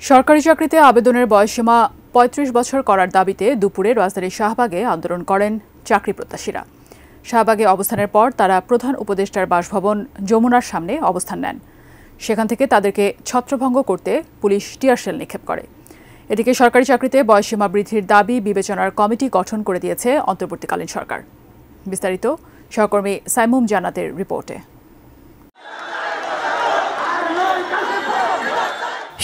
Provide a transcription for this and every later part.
সরকারি চাকরিতে আবেদনের বয়সসীমা ৩৫ বছর করার দাবিতে দুপুরে রাজধানীর শাহবাগে আন্দোলন করেন চাকরি প্রত্যাশীরা। শাহবাগে অবস্থানের পর তারা প্রধান উপদেষ্টার বাসভবন যমুনার সামনে অবস্থান নেন। সেখান থেকে তাদেরকে ছত্রভঙ্গ করতে পুলিশ টিয়ারশেল নিক্ষেপ করে। এদিকে সরকারি চাকরিতে বয়সসীমা বৃদ্ধির দাবি বিবেচনার কমিটি গঠন করে দিয়েছে অন্তর্বর্তীকালীন সরকার। বিস্তারিত সহকর্মী সাইমুম জান্নাতের রিপোর্টে।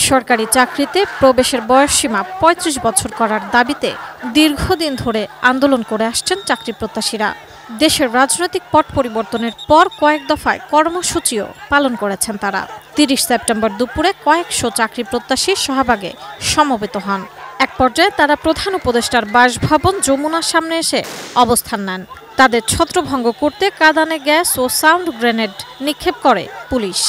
সরকারি চাকরিতে প্রবেশের বয়সসীমা ৩৫ বছর করার দাবিতে দীর্ঘদিন ধরে আন্দোলন করে আসছেন চাকরি প্রত্যাশীরা। দেশের রাজনৈতিক পট পরিবর্তনের পর কয়েক দফায় কর্মসূচিও পালন করেছেন তারা। ৩০ সেপ্টেম্বর দুপুরে কয়েকশো চাকরি প্রত্যাশী শাহবাগে সমবেত হন। এক পর্যায়ে তারা প্রধান উপদেষ্টার বাসভবন যমুনার সামনে এসে অবস্থান নেন। তাদের ছত্রভঙ্গ করতে কাঁদানে গ্যাস ও সাউন্ড গ্রেনেড নিক্ষেপ করে পুলিশ।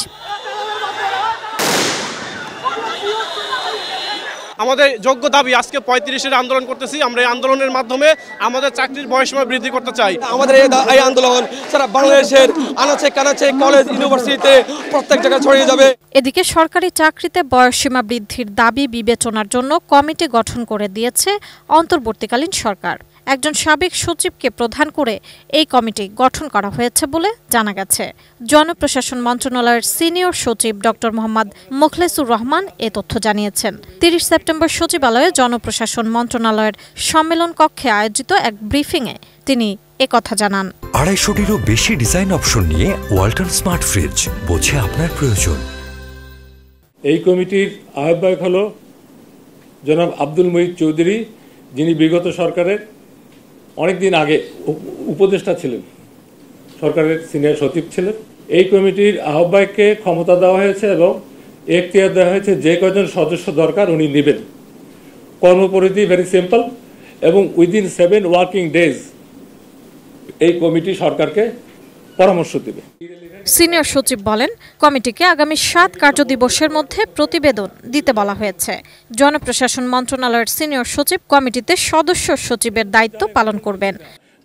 আমাদের যোগ্য দাবি আজকে ৩৫-এর আন্দোলন করতেছি। আমরা এই আন্দোলনের মাধ্যমে আমাদের চাকরির বয়সসীমা বৃদ্ধি করতে চাই। আমাদের এই আন্দোলন সারা বাংলাদেশের আনাচে কানাচে কলেজ ইউনিভার্সিটিতে প্রত্যেক জায়গায় ছড়িয়ে যাবে। এদিকে সরকারি চাকরিতে বয়সসীমা বৃদ্ধির দাবি বিবেচনার জন্য কমিটি গঠন করে দিয়েছে অন্তর্বর্তীকালীন সরকার। একজন সাবেক সচিবকে প্রধান করে এই কমিটি গঠন করা হয়েছে বলে জানা গেছে। জনপ্রশাসন মন্ত্রণালয়ের সিনিয়র সচিব ডক্টর মোহাম্মদ মোখলেসুর রহমান এ তথ্য জানিয়েছেন। ৩০ সেপ্টেম্বর সচিবালয়ে জনপ্রশাসন মন্ত্রণালয়ের সম্মেলন কক্ষে আয়োজিত এক ব্রিফিংয়ে তিনি একথা জানান। ২৫০টিরও বেশি ডিজাইন অপশন নিয়ে ওয়ালটন স্মার্ট ফ্রিজ, বোঝে আপনার প্রয়োজন। এই কমিটির আহ্বায়ক হল জনাব আব্দুল মুহিত চৌধুরী, যিনি বিগত সরকারের অনেকদিন আগে উপদেষ্টা ছিলেন, সরকারের সিনিয়র সচিব ছিলেন। এই কমিটির আহ্বায়ককে ক্ষমতা দেওয়া হয়েছে এবং এখতিয়ার দেওয়া হয়েছে যে কয়জন সদস্য দরকার উনি নেবেন। কর্মপরিধি ভেরি সিম্পল এবং উইদিন 7 ওয়ার্কিং ডেজ এই কমিটি সরকারকে পরামর্শ দেবে। সিনিয়র সচিব বলেন, কমিটিকে আগামী ৭ কার্যদিবসের মধ্যে প্রতিবেদন দিতে বলা হয়েছে। জনপ্রশাসন মন্ত্রণালয়ের সিনিয়র সচিব কমিটিতে সদস্য সচিবের দায়িত্ব পালন করবেন।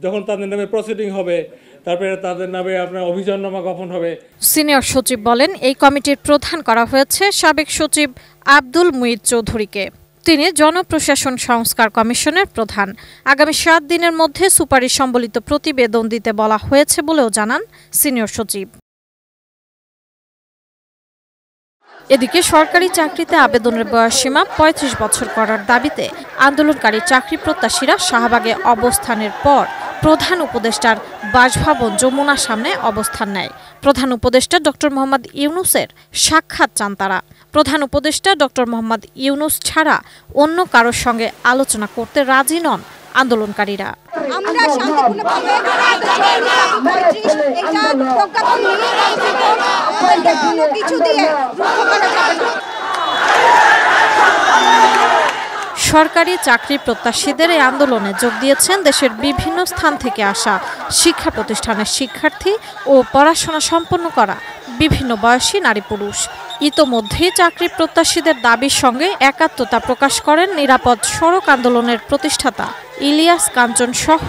যখন তাদের নামে প্রসিডিং হবে, তারপরে তাদের নামে আপনার অভিযোগনামা গঠন হবে। সিনিয়র সচিব বলেন, এই কমিটির প্রধান করা হয়েছে সাবেক সচিব আব্দুল মুহিত চৌধুরীকে। তিনি জনপ্রশাসন সংস্কার কমিশনের প্রধান। আগামী ৭ দিনের মধ্যে সুপারিশ সম্বলিত প্রতিবেদন দিতে বলা হয়েছে বলেও জানান সিনিয়র সচিব। এদিকে সরকারি চাকরিতে আবেদনের বয়সসীমা ৩৫ বছর করার দাবিতে আন্দোলনকারী চাকরি প্রত্যাশীরা শাহবাগে অবস্থানের পর প্রধান উপদেষ্টার বাসভবন যমুনার সামনে অবস্থান নেয়। প্রধান উপদেষ্টা ডক্টর মোহাম্মদ ইউনুসের সাক্ষাৎ চান তারা। প্রধান উপদেষ্টা ডক্টর মোহাম্মদ ইউনুস ছাড়া অন্য কারোর সঙ্গে আলোচনা করতে রাজি নন আন্দোলনকারীরা। সরকারি চাকরি প্রত্যাশীদের এই আন্দোলনে যোগ দিয়েছেন দেশের বিভিন্ন স্থান থেকে আসা শিক্ষা প্রতিষ্ঠানের শিক্ষার্থী ও পড়াশোনা সম্পন্ন করা বিভিন্ন বয়সী নারী পুরুষ। ইতোমধ্যেই চাকরি প্রত্যাশীদের দাবির সঙ্গে একাত্মতা প্রকাশ করেন নিরাপদ সড়ক আন্দোলনের প্রতিষ্ঠাতা ইলিয়াস কাঞ্চন সহ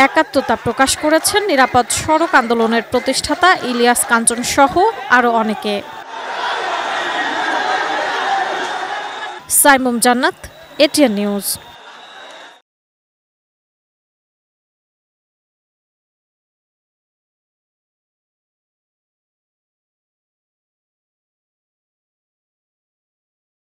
একাত্মতা প্রকাশ করেছেন নিরাপদ সড়ক আন্দোলনের প্রতিষ্ঠাতা ইলিয়াস কাঞ্চন সহ আরও অনেকে। সাইমুম জান্নাত, এটিএন নিউজ।